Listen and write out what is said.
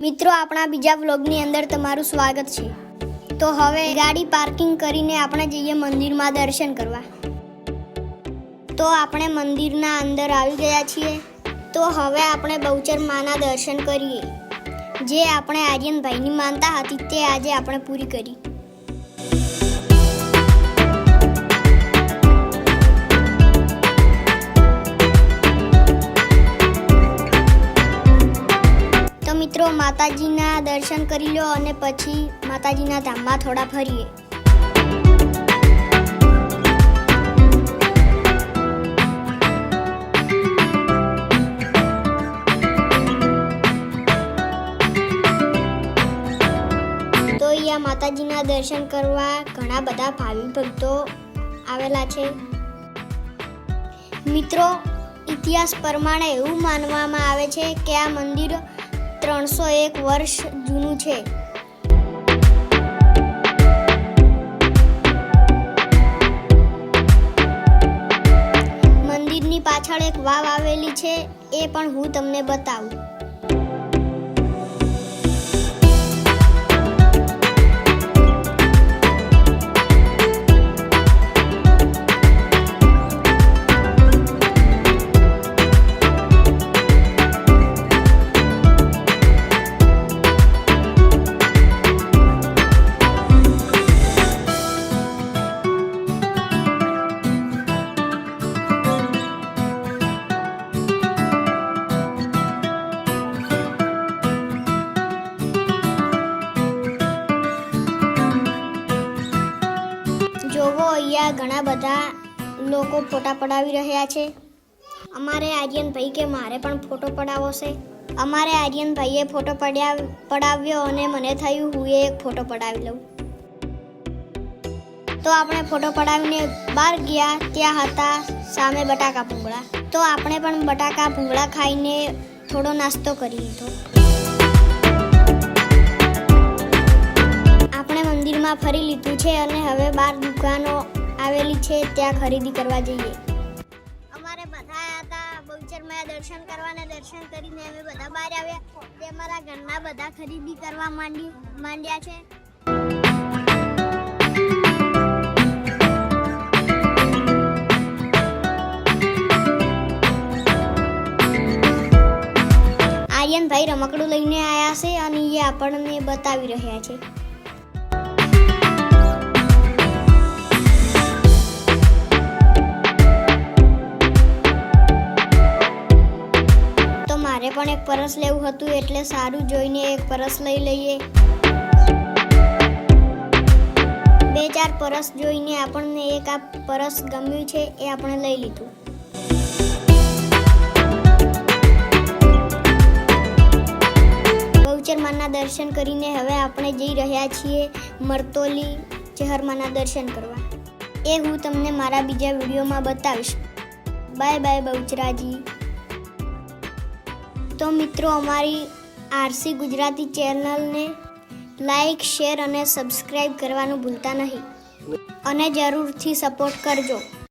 મિત્રો આપણા બીજા વ્લોગની અંદર તમારું સ્વાગત છે। તો હવે ગાડી પાર્કિંગ કરીને આપણે જઈએ મંદિરમાં દર્શન કરવા। તો આપણે મંદિરના અંદર આવી ગયા છીએ। તો હવે આપણે બહુચર માના દર્શન કરીએ। જે આપણે આર્યનભાઈની માનતા હતી તે આજે આપણે પૂરી કરી। મિત્રો માતાજીના દર્શન કરી લો અને પછી માતાજીના ધામમાં થોડા ફરીએ। તો અહીંયા માતાજીના દર્શન કરવા ઘણા બધા ભાવિ ભક્તો આવેલા છે। મિત્રો ઇતિહાસ પ્રમાણે એવું માનવામાં આવે છે કે આ મંદિર 301 વર્ષ જૂનું છે। મંદિરની પાછળ એક વાવ આવેલી છે, એ પણ હું તમને બતાવું। જોવો અહીંયા ઘણા બધા લોકો ફોટા પડાવી રહ્યા છે। અમારે આર્યનભાઈ કે મારે પણ ફોટો પડાવવો છે। અમારે આર્યનભાઈએ ફોટો પડાવ્યો અને મને થયું હું એક ફોટો પડાવી લઉં। તો આપણે ફોટો પડાવીને બહાર ગયા, ત્યાં હતા સામે બટાકા ભૂંગળા। તો આપણે પણ બટાકા ભૂંગળા ખાઈને થોડો નાસ્તો કરી લીધો। આપણે મંદિરમાં ફરી લીધું છે અને હવે બહાર દુકાનો આવેલી છે, ત્યાં ખરીદી કરવા જઈએ। અમારે બધા હતા બહુચરમાં દર્શન કરવાના, દર્શન કરીને અમે બધા બહાર આવ્યા। તે અમારા ઘરના બધા ખરીદી કરવા માંડ્યા છે। આર્યનભાઈ રમકડું લઈને આવ્યા છે અને એ આપણને બતાવી રહ્યા છે। મારે પણ એક પરસ લેવું હતું એટલે સારું જોઈને એક પરસ લઈ લઈએ। 2-4 પરસ જોઈને આપણને એક આ પરસ ગમ્યું છે, એ આપણે લઈ લીધું। બહુચરમાના દર્શન કરીને હવે આપણે જઈ રહ્યા છીએ મરતોલી જહરમાના દર્શન કરવા। એ હું તમને મારા બીજા વિડીયોમાં બતાવીશ। Bye bye Bahucharaji. તો મિત્રો અમારી આરસી ગુજરાતી ચેનલને લાઈક, શેર અને સબસ્ક્રાઈબ કરવાનું ભૂલતા નહીં અને જરૂરથી સપોર્ટ કરજો।